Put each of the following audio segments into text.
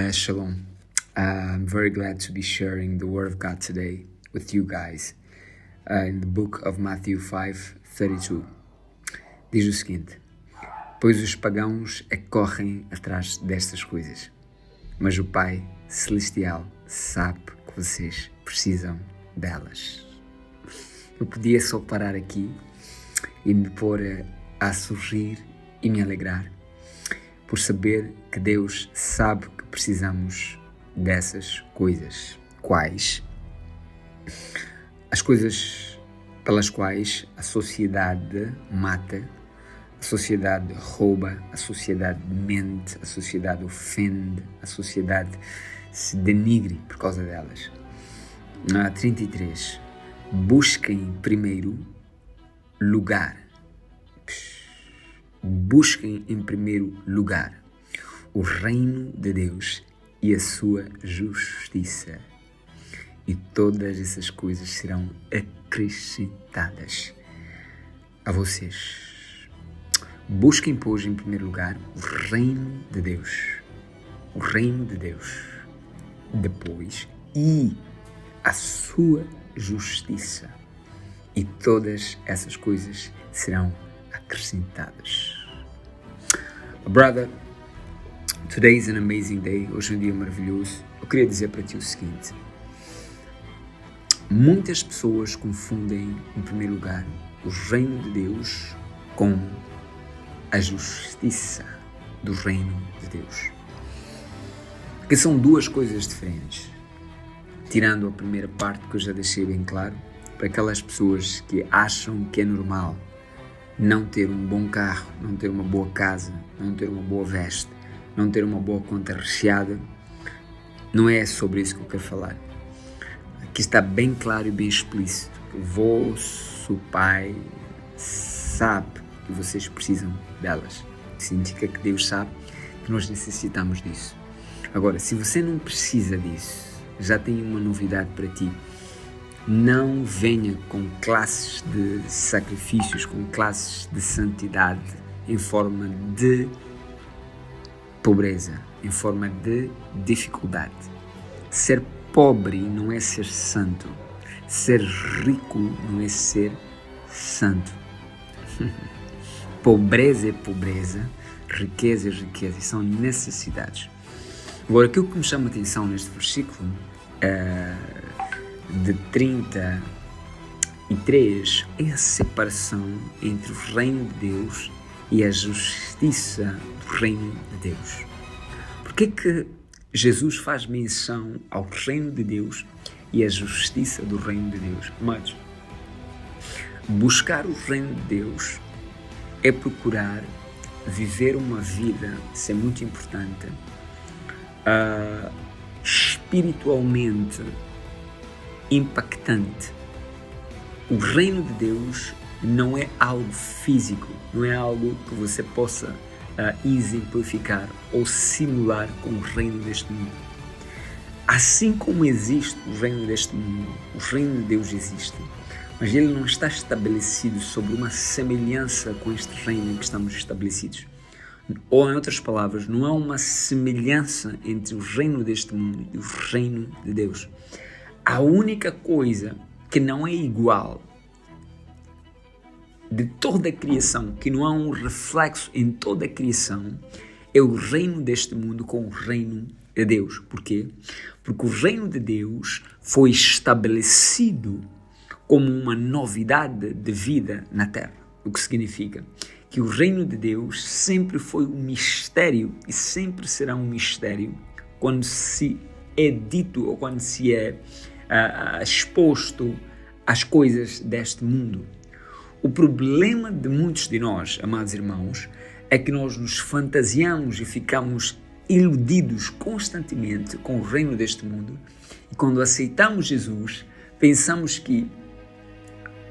Shalom. I'm very glad to be sharing the Word of God today with you guys in the book of Matthew 5:32. Diz o seguinte: pois os pagãos correm atrás destas coisas, mas o Pai Celestial sabe que vocês precisam delas. Eu podia só parar aqui e me pôr a sorrir e me alegrar por saber que Deus sabe que precisamos dessas coisas. Quais? As coisas pelas quais a sociedade mata, a sociedade rouba, a sociedade mente, a sociedade ofende, a sociedade se denigre por causa delas. 33. Busquem primeiro lugar. Busquem em primeiro lugar o reino de Deus e a sua justiça, e todas essas coisas serão acrescentadas a vocês. Busquem, pois, em primeiro lugar o reino de Deus, depois e a sua justiça, e todas essas coisas serão acrescentadas. Brother, today is an amazing day. Hoje é um dia maravilhoso. Eu queria dizer para ti o seguinte: muitas pessoas confundem, em primeiro lugar, o reino de Deus com a justiça do reino de Deus, porque são duas coisas diferentes. Tirando a primeira parte, que eu já deixei bem claro, para aquelas pessoas que acham que é normal não ter um bom carro, não ter uma boa casa, não ter uma boa veste, não ter uma boa conta recheada. Não é sobre isso que eu quero falar. Aqui está bem claro e bem explícito que o vosso Pai sabe que vocês precisam delas. Significa que Deus sabe que nós necessitamos disso. Agora, se você não precisa disso, já tenho uma novidade para ti. Não venha com classes de sacrifícios, com classes de santidade em forma de pobreza, em forma de dificuldade. Ser pobre não é ser santo. Ser rico não é ser santo. Pobreza é pobreza, riqueza é riqueza, são necessidades. Agora, aquilo que me chama a atenção neste versículo de 33 é a separação entre o reino de Deus e a justiça do reino de Deus. Por que Jesus faz menção ao reino de Deus e à justiça do reino de Deus? Mas buscar o reino de Deus é procurar viver uma vida, isso é muito importante, espiritualmente impactante. O reino de Deus não é algo físico, não é algo que você possa exemplificar ou simular com o reino deste mundo. Assim como existe o reino deste mundo, o reino de Deus existe, mas ele não está estabelecido sobre uma semelhança com este reino em que estamos estabelecidos. Ou, em outras palavras, não há uma semelhança entre o reino deste mundo e o reino de Deus. A única coisa que não é igual de toda a criação, que não há um reflexo em toda a criação, é o reino deste mundo com o reino de Deus. Por quê? Porque o reino de Deus foi estabelecido como uma novidade de vida na Terra. O que significa que o reino de Deus sempre foi um mistério e sempre será um mistério quando se é dito ou quando se é exposto às coisas deste mundo. O problema de muitos de nós, amados irmãos, é que nós nos fantasiamos e ficamos iludidos constantemente com o reino deste mundo, e quando aceitamos Jesus, pensamos que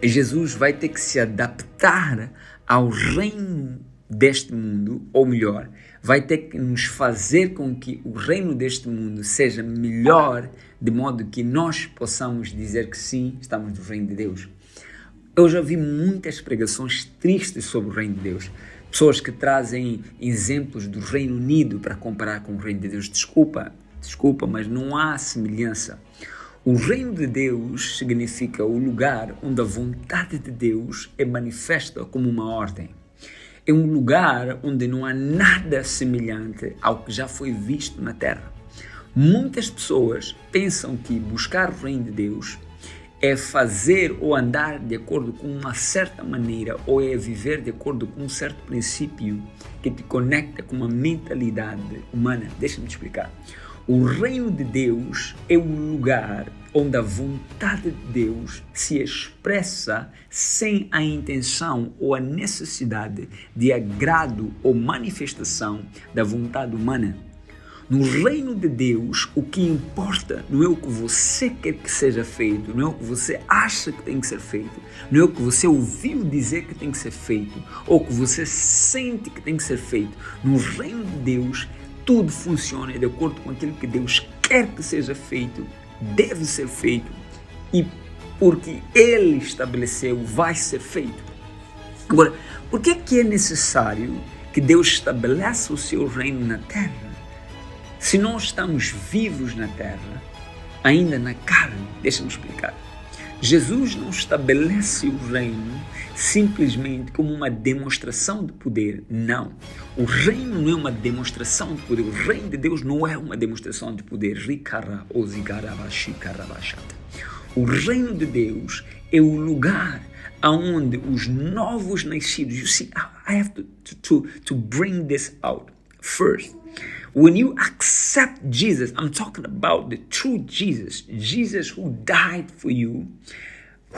Jesus vai ter que se adaptar ao reino deste mundo, ou melhor, vai ter que nos fazer com que o reino deste mundo seja melhor, de modo que nós possamos dizer que sim, estamos no reino de Deus. Eu já vi muitas pregações tristes sobre o reino de Deus. Pessoas que trazem exemplos do Reino Unido para comparar com o Reino de Deus. Desculpa, mas não há semelhança. O Reino de Deus significa o lugar onde a vontade de Deus é manifesta como uma ordem. É um lugar onde não há nada semelhante ao que já foi visto na Terra. Muitas pessoas pensam que buscar o Reino de Deus é fazer ou andar de acordo com uma certa maneira ou é viver de acordo com um certo princípio que te conecta com uma mentalidade humana. Deixa-me te explicar. O Reino de Deus é o lugar onde a vontade de Deus se expressa sem a intenção ou a necessidade de agrado ou manifestação da vontade humana. No reino de Deus, o que importa não é o que você quer que seja feito, não é o que você acha que tem que ser feito, não é o que você ouviu dizer que tem que ser feito, ou o que você sente que tem que ser feito. No reino de Deus, tudo funciona de acordo com aquilo que Deus quer que seja feito, deve ser feito, e porque Ele estabeleceu, vai ser feito. Agora, por que é necessário que Deus estabeleça o seu reino na terra? Se nós estamos vivos na terra, ainda na carne, deixa-me explicar. Jesus não estabelece o reino simplesmente como uma demonstração de poder. Não. O reino não é uma demonstração de poder. O reino de Deus não é uma demonstração de poder. O reino de Deus é o lugar onde os novos nascidos... You see, I have to bring this out first. When you accept Jesus, I'm talking about the true Jesus, Jesus who died for you,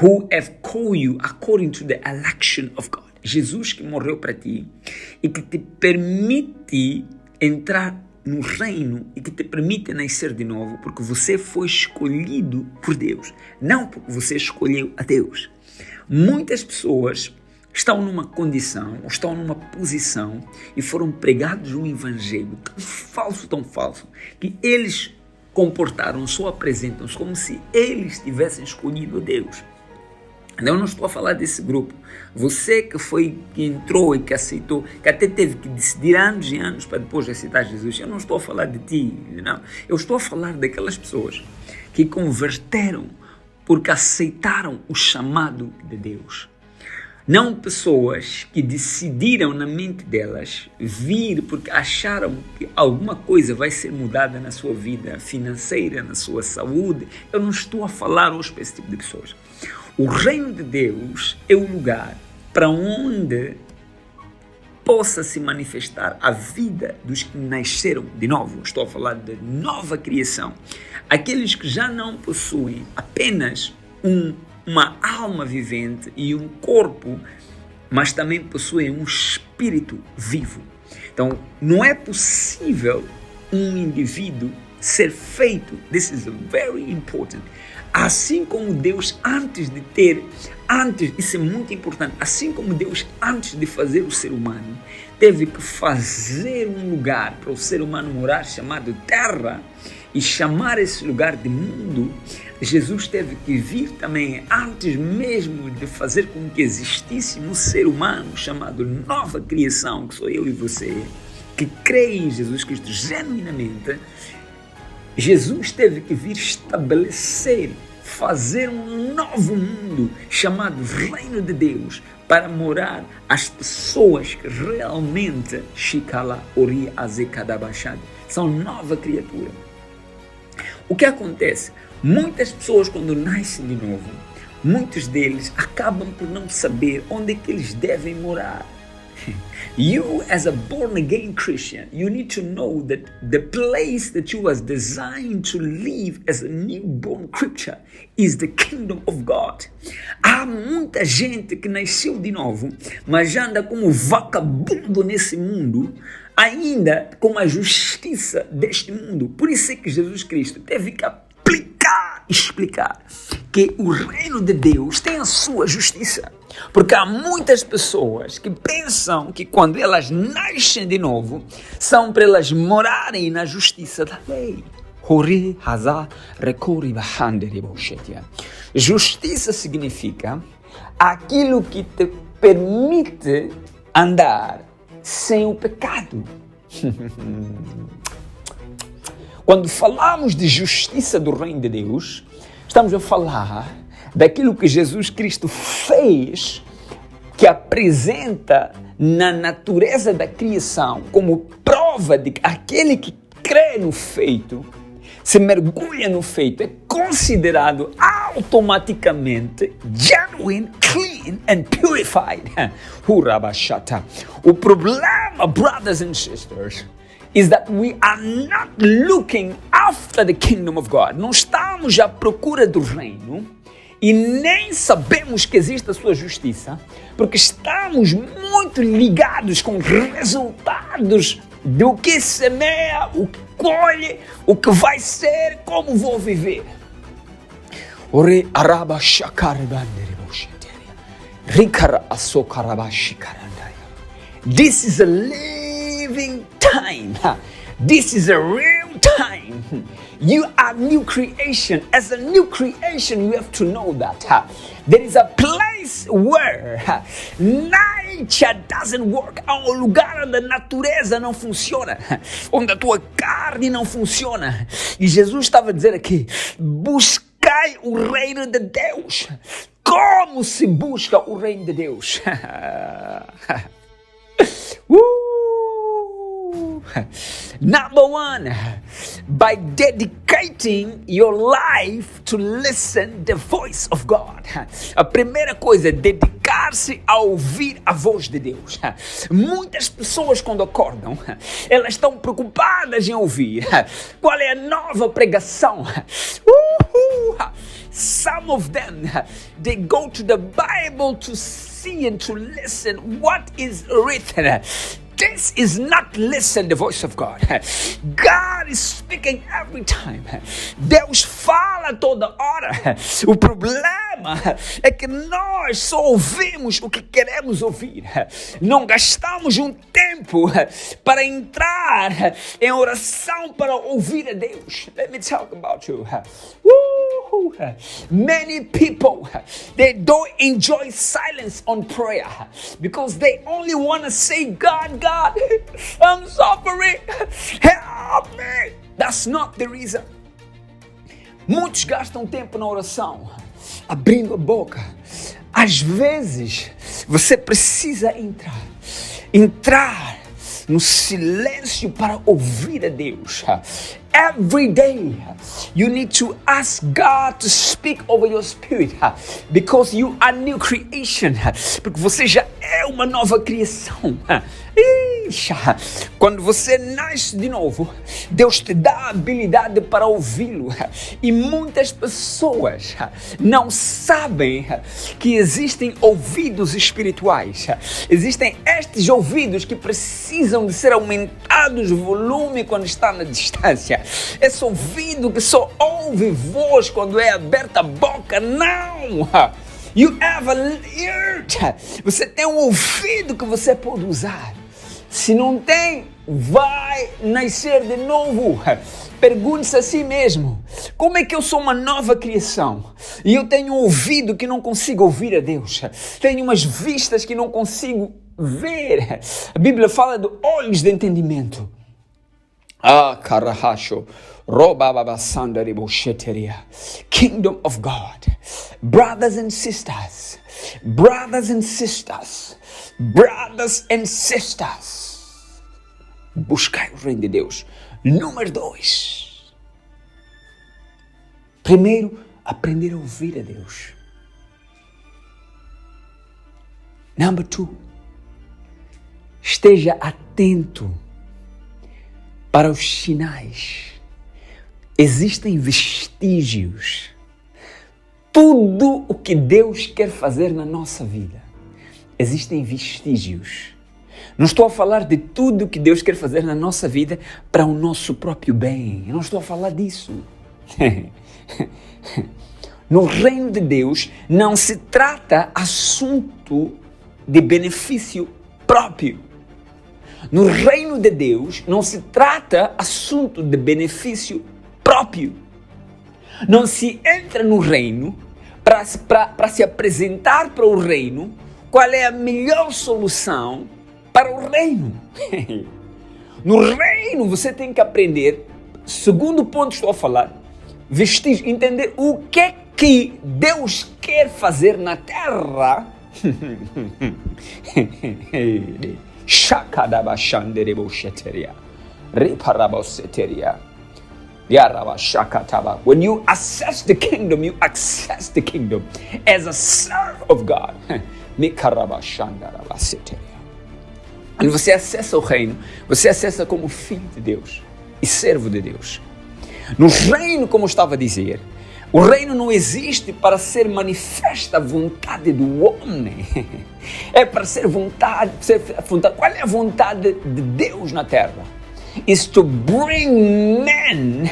who have called you according to the election of God. Jesus que morreu para ti e que te permite entrar no reino e que te permite nascer de novo, porque você foi escolhido por Deus, não porque você escolheu a Deus. Muitas pessoas estão numa condição, ou estão numa posição e foram pregados um evangelho tão falso, que eles comportaram-se ou apresentam-se como se eles tivessem escolhido a Deus. Eu não estou a falar desse grupo. Você que entrou e que aceitou, que até teve que decidir anos e anos para depois aceitar Jesus. Eu não estou a falar de ti, não. Eu estou a falar daquelas pessoas que converteram porque aceitaram o chamado de Deus. Não pessoas que decidiram na mente delas vir porque acharam que alguma coisa vai ser mudada na sua vida financeira, na sua saúde. Eu não estou a falar hoje para esse tipo de pessoas. O reino de Deus é o lugar para onde possa se manifestar a vida dos que nasceram de novo. Estou a falar de nova criação. Aqueles que já não possuem apenas uma alma vivente e um corpo, mas também possuem um espírito vivo. Então, não é possível um indivíduo ser feito, this is very important, assim como Deus isso é muito importante, assim como Deus antes de fazer o ser humano, teve que fazer um lugar para o ser humano morar chamado terra e chamar esse lugar de mundo. Jesus teve que vir também antes mesmo de fazer com que existisse um ser humano chamado nova criação, que sou eu e você, que crê em Jesus Cristo genuinamente. Jesus teve que vir estabelecer, fazer um novo mundo chamado Reino de Deus para morar as pessoas que realmente são nova criatura. O que acontece? Muitas pessoas, quando nascem de novo, muitos deles acabam por não saber onde é que eles devem morar. You, as a born-again Christian, you need to know that the place that you was designed to live as a newborn creature is the kingdom of God. Há muita gente que nasceu de novo, mas anda como vagabundo nesse mundo, ainda com a justiça deste mundo. Por isso é que Jesus Cristo teve que explicar que o reino de Deus tem a sua justiça. Porque há muitas pessoas que pensam que quando elas nascem de novo, são para elas morarem na justiça da lei. Justiça significa aquilo que te permite andar sem o pecado. Quando falamos de justiça do reino de Deus, estamos a falar daquilo que Jesus Cristo fez, que apresenta na natureza da criação como prova de que aquele que crê no feito, se mergulha no feito, é considerado automaticamente genuine, clean and purified. O problema, brothers and sisters, is that we are not looking after the kingdom of God. Não estamos à procura do reino e nem sabemos que existe a sua justiça, porque estamos muito ligados com resultados do que semeia, o que colhe, o que vai ser, como vou viver. This is a living time. This is a real time. You are new creation. As a new creation, you have to know that there is a place where nature doesn't work. Há um lugar onde a natureza não funciona, onde a tua carne não funciona. E Jesus estava a dizer aqui: buscai o reino de Deus. Como se busca o reino de Deus? Number one, by dedicating your life to listen the voice of God. A primeira coisa é dedicar-se a ouvir a voz de Deus. Muitas pessoas, quando acordam, elas estão preocupadas em ouvir qual é a nova pregação. Some of them, they go to the Bible to see and to listen what is written. This is not listen the voice of God. God is speaking every time. Deus fala toda hora. O problema é que nós só ouvimos o que queremos ouvir. Não gastamos um tempo para entrar em oração para ouvir a Deus. Let me talk about you. Many people, they don't enjoy silence on prayer because they only want to say, God, I'm suffering, help me. That's not the reason. Muitos gastam tempo na oração, abrindo a boca. Às vezes, você precisa entrar no silêncio para ouvir a Deus. Every day, you need to ask God to speak over your spirit, because you are new creation, porque você já é uma nova criação. Quando você nasce de novo, Deus te dá a habilidade para ouvi-lo. E muitas pessoas não sabem que existem ouvidos espirituais. Existem estes ouvidos que precisam de ser aumentados o volume quando está na distância. Esse ouvido que só ouve voz quando é aberta a boca, não! You have an ear. Você tem um ouvido que você pode usar. Se não tem, vai nascer de novo. Pergunte-se a si mesmo: como é que eu sou uma nova criação e eu tenho um ouvido que não consigo ouvir a Deus? Tenho umas vistas que não consigo ver. A Bíblia fala de olhos de entendimento. Karahacho, Kingdom of God. Brothers and sisters, buscai o reino de Deus. Número 2. Primeiro, aprender a ouvir a Deus. Number 2. Esteja atento para os sinais. Existem vestígios. Tudo o que Deus quer fazer na nossa vida, existem vestígios. Não estou a falar de tudo o que Deus quer fazer na nossa vida para o nosso próprio bem. Eu não estou a falar disso. No reino de Deus não se trata assunto de benefício próprio. No reino de Deus não se trata assunto de benefício próprio. Não se entra no reino para se apresentar para o reino qual é a melhor solução para o reino. No reino você tem que aprender, segundo ponto estou a falar, vestir, entender o que Deus quer fazer na terra. When you access the kingdom, you access the kingdom as a servant of God. Quando você acessa o reino, você acessa como filho de Deus e servo de Deus. No reino, como eu estava a dizer, o reino não existe para ser manifesta a vontade do homem. É para ser vontade. Qual é a vontade de Deus na terra? Is to bring men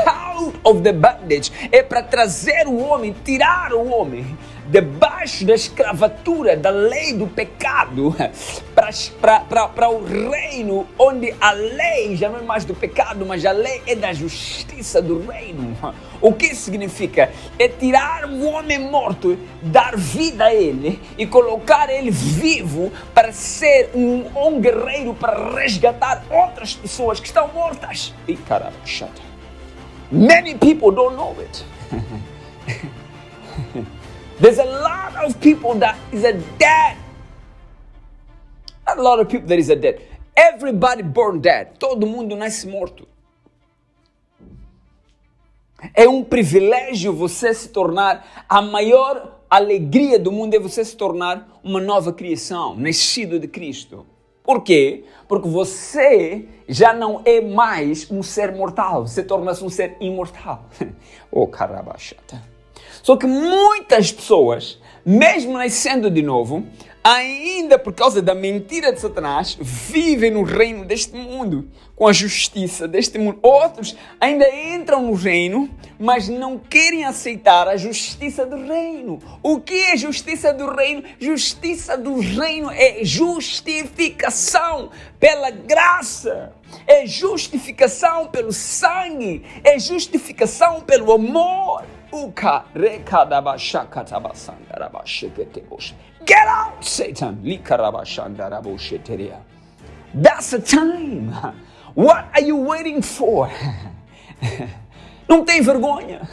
out of the bondage. É para trazer o homem, tirar o homem debaixo da escravatura, da lei do pecado, para o reino onde a lei já não é mais do pecado, mas a lei é da justiça do reino. O que significa? É tirar o homem morto, dar vida a ele e colocar ele vivo para ser um guerreiro, para resgatar outras pessoas que estão mortas. E caramba, chata. Many people don't know it. There's a lot of people that is dead. Not a lot of people that is dead. Everybody born dead. Todo mundo nasce morto. É um privilégio você se tornar, a maior alegria do mundo é você se tornar uma nova criação, nascido de Cristo. Por quê? Porque você já não é mais um ser mortal, você torna-se um ser imortal. Oh, caramba, chata. Só que muitas pessoas, mesmo nascendo de novo, ainda por causa da mentira de Satanás, vivem no reino deste mundo, com a justiça deste mundo. Outros ainda entram no reino, mas não querem aceitar a justiça do reino. O que é justiça do reino? Justiça do reino é justificação pela graça, é justificação pelo sangue, é justificação pelo amor. Get out, Satan! That's the time. What are you waiting for? Não tem vergonha.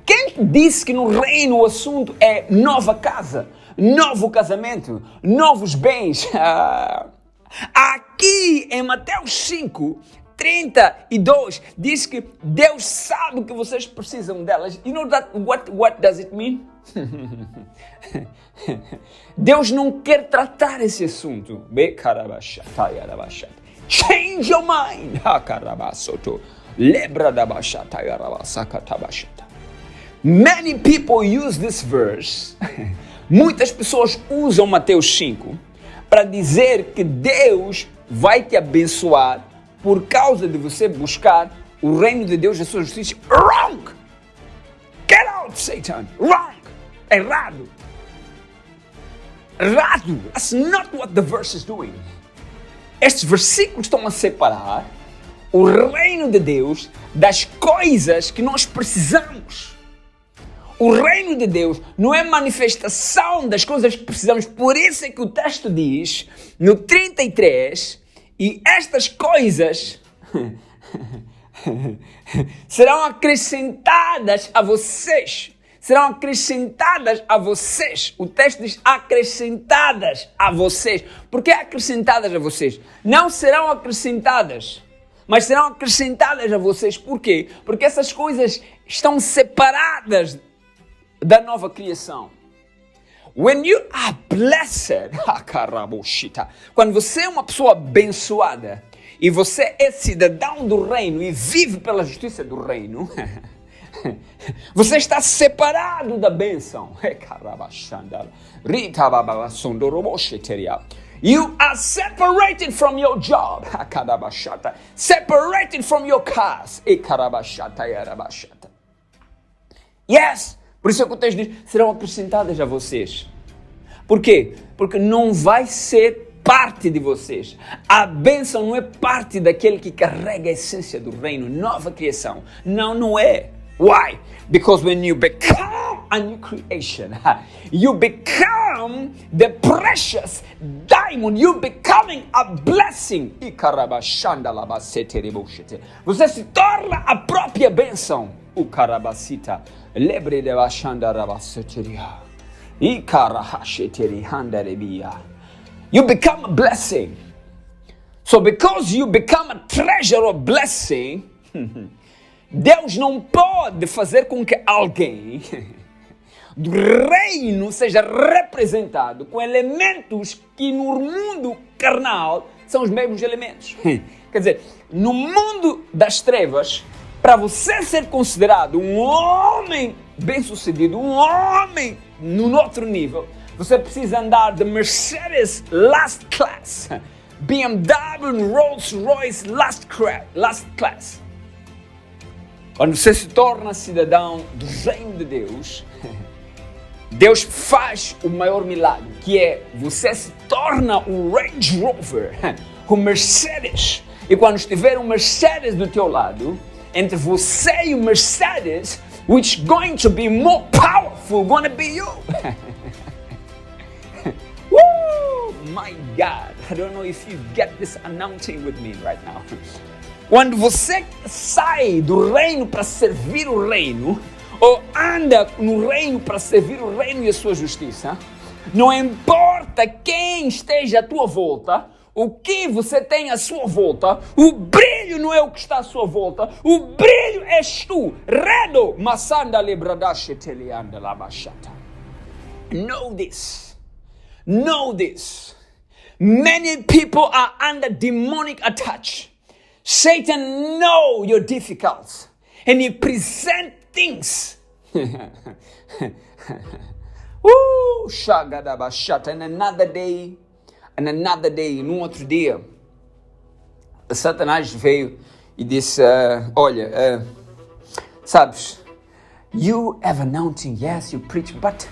Quem disse que no reino o assunto é nova casa, novo casamento, novos bens? Aqui em Mateus 5:32 diz que Deus sabe que vocês precisam delas. You know that what does it mean? Deus não quer tratar esse assunto. Change your mind. Many people use this verse. Muitas pessoas usam Mateus 5 para dizer que Deus vai te abençoar por causa de você buscar o reino de Deus e a sua justiça. Wrong! Get out, Satan! Wrong! Errado! Errado! That's not what the verse is doing. Estes versículos estão a separar o reino de Deus das coisas que nós precisamos. O reino de Deus não é manifestação das coisas que precisamos. Por isso é que o texto diz, no 33, e estas coisas serão acrescentadas a vocês. Serão acrescentadas a vocês. O texto diz acrescentadas a vocês. Por que acrescentadas a vocês? Não serão acrescentadas, mas serão acrescentadas a vocês. Por quê? Porque essas coisas estão separadas da nova criação. When you are blessed, quando você é uma pessoa abençoada e você é cidadão do reino e vive pela justiça do reino, você está separado da bênção. You are separated from your job, separated from your cars. Yes. Por isso é que o texto diz, serão acrescentadas a vocês. Por quê? Porque não vai ser parte de vocês. A bênção não é parte daquele que carrega a essência do reino, nova criação. Não, não é. Why? Because when you become a new creation, you become the precious diamond. You're becoming a blessing. Você se torna a própria bênção. You become a blessing. So because you become a treasure of blessing, Deus não pode fazer com que alguém do reino seja representado com elementos que no mundo carnal são os mesmos elementos. Quer dizer, no mundo das trevas, para você ser considerado um homem bem-sucedido, um homem no outro nível, você precisa andar de Mercedes Last Class, BMW Rolls Royce Last Class. Quando você se torna cidadão do reino de Deus, Deus faz o maior milagre, que é você se torna o Range Rover, o Mercedes. E quando estiver um Mercedes do teu lado, entre você e o Mercedes, which going to be more powerful, gonna be you. Woo! My God, I don't know if you get this announcing with me right now. Quando você sai do reino para servir o reino, ou anda no reino para servir o reino e a sua justiça, não importa quem esteja à tua volta, o que você tem à sua volta, o brilho não é o que está à sua volta, o brilho és tu. Redo, masanda lebradache teleanda labashata. Know this. Know this. Many people are under demonic attack. Satan knows you're difficult, and he presents things. Shagadabashata. And another day, num outro dia, Satanás veio e disse, olha, sabes, you have anointing, yes, you preach, but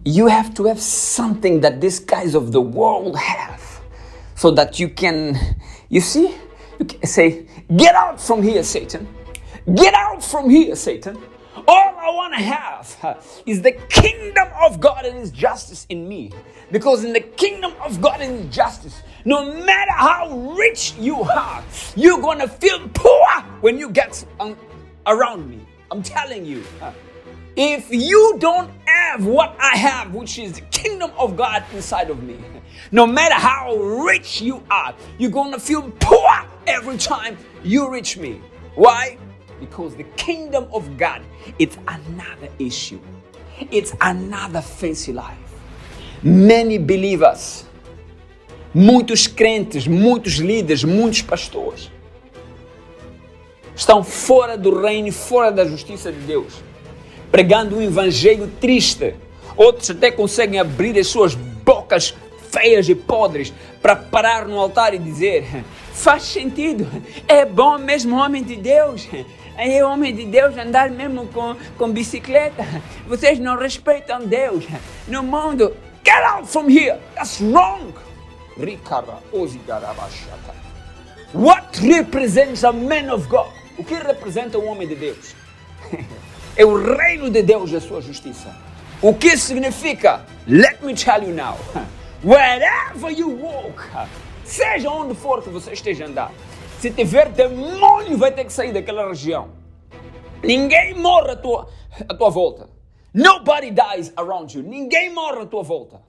you have to have something that these guys of the world have, so that you can, you see, you can say, get out from here, Satan. Get out from here, Satan. All I want to have is the kingdom of God and His justice in me. Because in the kingdom of God and His justice, no matter how rich you are, you're going to feel poor when you get around me. I'm telling you. If you don't have what I have, which is the kingdom of God inside of me, no matter how rich you are, you're going to feel poor every time you reach me. Why? Because the kingdom of God, it's another issue. It's another fancy life. Many believers, muitos crentes, muitos líderes, muitos pastores estão fora do reino e fora da justiça de Deus, pregando um evangelho triste. Outros até conseguem abrir as suas bocas feias e podres para parar no altar e dizer: faz sentido, é bom mesmo homem de Deus. É homem de Deus andar mesmo com bicicleta. Vocês não respeitam Deus. No mundo, get out from here. That's wrong. What represents a man of God? O que representa um homem de Deus? É o reino de Deus e a sua justiça. O que significa? Let me tell you now. Wherever you walk, seja onde for que você esteja andando, se tiver demônio, vai ter que sair daquela região. Ninguém morre à tua volta. Nobody dies around you. Ninguém morre à tua volta.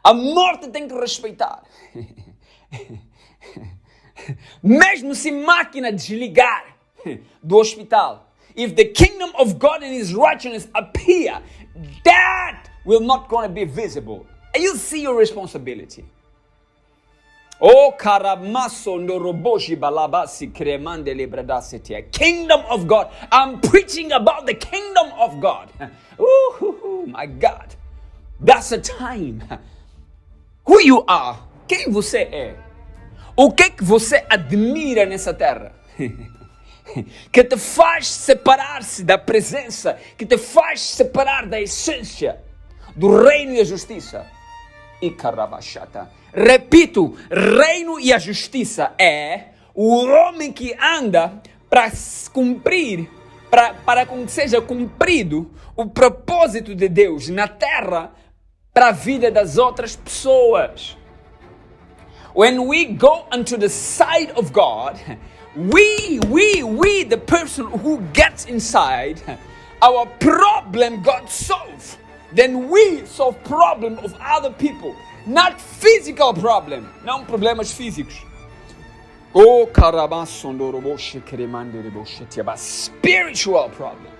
A morte tem que respeitar. Mesmo se máquina desligar do hospital, if the kingdom of God and His righteousness appear, that will not going to be visible. And you see your responsibility. Oh, karamaso ndoroboshi balabasi kremande lebradasete. Kingdom of God. I'm preaching about the kingdom of God. Ooh, my God. That's a time. Who you are. Quem você é. O que você admira nessa terra. Que te faz separar-se da presença. Que te faz separar da essência do reino e a justiça. E karabashata. Repito, reino e a justiça é o homem que anda para cumprir, para que seja cumprido o propósito de Deus na terra para a vida das outras pessoas. When we go unto the side of God, we, the person who gets inside, our problem God solves. Then we solve problem of other people, not physical problem, não problemas físicos. Oh, but spiritual problem.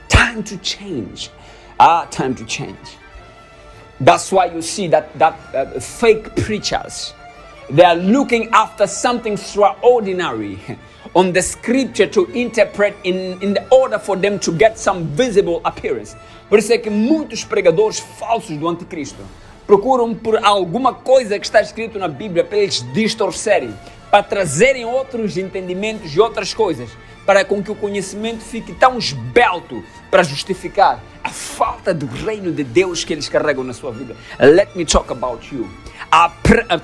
Time to change. Time to change. That's why you see that fake preachers, they are looking after something extraordinary on the scripture to interpret in the order for them to get some visible appearance. Por isso é que muitos pregadores falsos do anticristo procuram por alguma coisa que está escrito na Bíblia para eles distorcerem, para trazerem outros entendimentos e outras coisas, para com que o conhecimento fique tão esbelto para justificar a falta do reino de Deus que eles carregam na sua vida. Let me talk about you.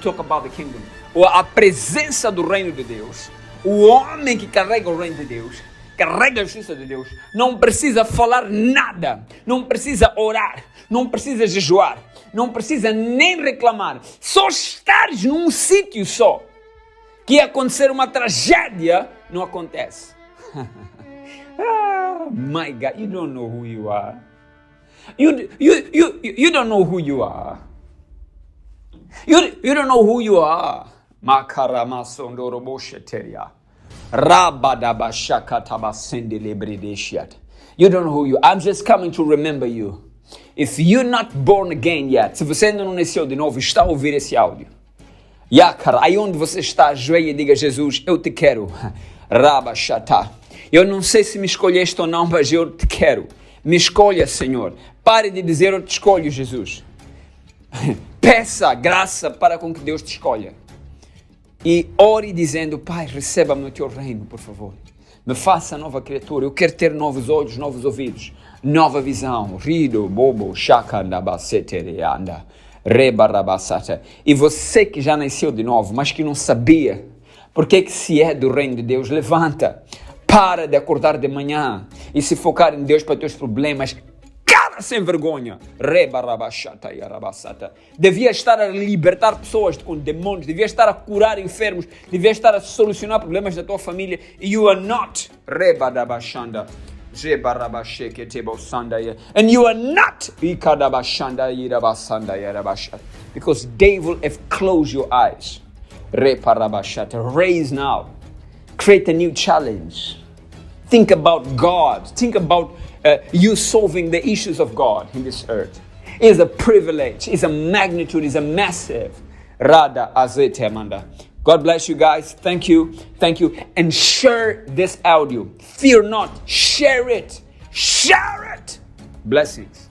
Talk about the kingdom. Ou a presença do reino de Deus. O homem que carrega o reino de Deus, carrega a justiça de Deus, não precisa falar nada, não precisa orar, não precisa jejuar, não precisa nem reclamar. Só estares num sítio só, que ia acontecer uma tragédia, não acontece. My God, you don't know who you are. You don't know who you are. You don't know who you are. You don't know who you are. I'm just coming to remember you. If you're not born again yet, se você ainda não nasceu de novo, está a ouvir esse áudio. Aí onde você está, ajoelha e diga: Jesus, eu te quero. Eu não sei se me escolheste ou não, mas eu te quero. Me escolha, Senhor. Pare de dizer eu te escolho, Jesus. Peça graça para com que Deus te escolha. E ore dizendo: Pai, receba-me no teu reino, por favor. Me faça nova criatura. Eu quero ter novos olhos, novos ouvidos, nova visão. Rido, bobo, shakandabasetereanda, rebarabasata. E você que já nasceu de novo, mas que não sabia porque que se é do reino de Deus, levanta. Para de acordar de manhã e se focar em Deus para teus problemas. Cara sem vergonha. Devia estar a libertar pessoas com demônios. Devia estar a curar enfermos. Devia estar a solucionar problemas da tua família. E you are not. And you are not. Because devil have closed your eyes. Raise now. Create a new challenge. Think about God. Think about you solving the issues of God in this earth. It is a privilege. It's a magnitude. It's a massive. Rada azete amanda. God bless you guys. Thank you. Thank you. And share this audio. Fear not. Share it. Share it. Blessings.